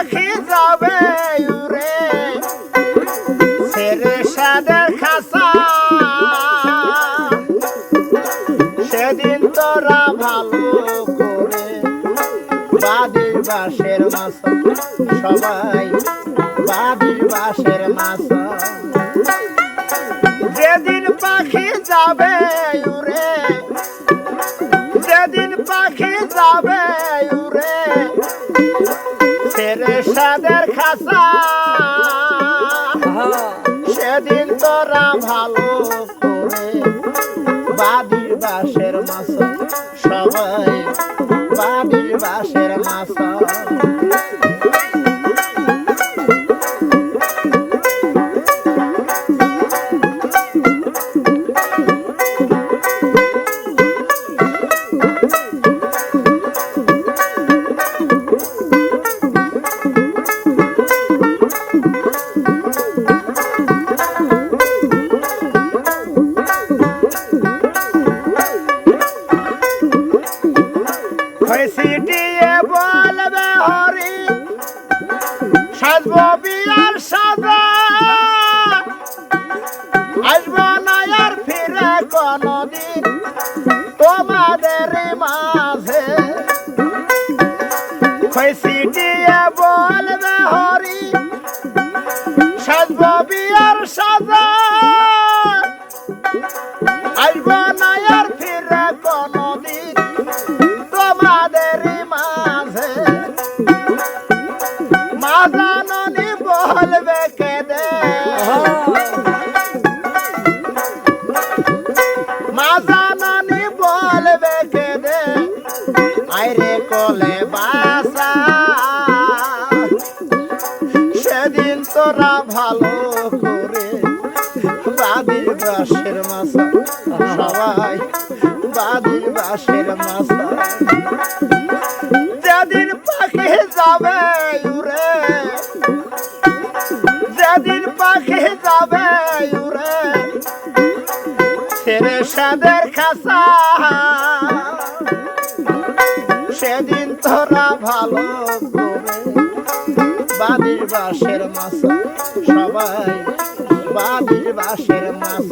পাখি যাবে উড়ে ছেড়ে সাদের খাসা সেদিন তোরা ভালো করে বাদির বাঁশের মাছ সবাই বাদির বাঁশের মাছ যেদিন পাখি যাবে উড়ে যেদিন পাখি যাবে উড়ে ছেড়ে সাদের খাসা সেদিন তোরা ভালো করে বাদির বাঁশের মাছ সবাই বাদির বাঁশের মাছ সিটিয়ে বলবে হরি সাজব বিয়ার সাজা আসব না আর ফিরে কোনদিন তোমাদের মাঝে সিটিয়ে বলবে হরি সাজব বিয়ার সাজা আসব না আর ফিরে কোনদিন তোমাদের মাঝে মা জাননী বলবে কেঁদে মা জাননী বলবে কেঁদে আইরে কোলে বাসা সেদিন তোরা ভালো করে বাদির বাঁশের মাছ সবাই বাদির বাঁশের মাছ যেদিন পাখি যাবে উড়ে যেদিন পাখি যাবে উড়ে ছেড়ে সাদের খাসা সেদিন তোরা ভালো করে বাদির বাঁশের মাছ সবাই বাদির বাঁশের মাছ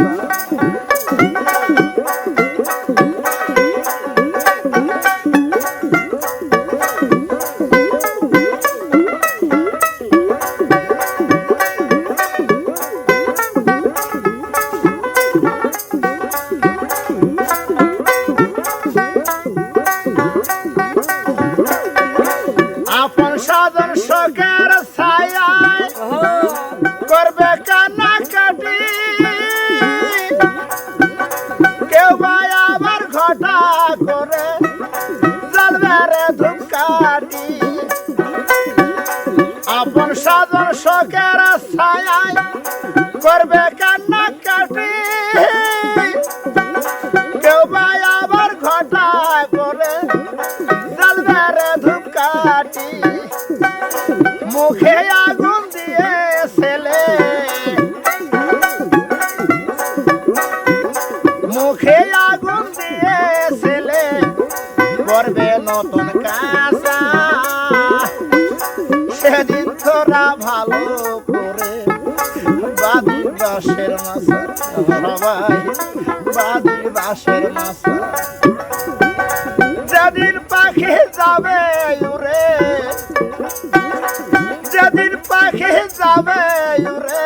আপন সাধন শোকের ছায়ায় করবে কান্না কাটি কেউ ভাই আবার ঘটা করে জ্বলবে রে ধূপকাঠি আপন সাধন শোকের ছায়ায় করবে কান্না কাটি কেউ ভাই আবার ঘটা করে জ্বলবে রে ধূপকাঠি মুখে আগুন দিয়ে ছেলে মুখে আগুন দিয়ে ছেলে করবে নতুন কাঁচা সেদিন তোরা ভালো করে বাদির বাঁশের মাছ সবাই বাদির বাঁশের মাছ যেদিন পাখি যাবে উড়ে যেদিন পাখি যাবে উড়ে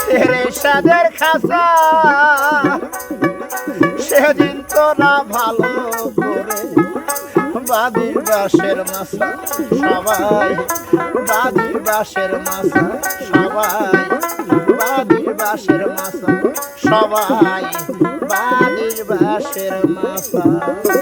ছেড়ে সাদের খাসা সেদিন তোরা ভালো করে বাদির বাঁশের মাছ সবাই বাদির বাঁশের মাছ সবাই বাদির বাঁশের মাছ সবাই বাদির বাঁশের মাছ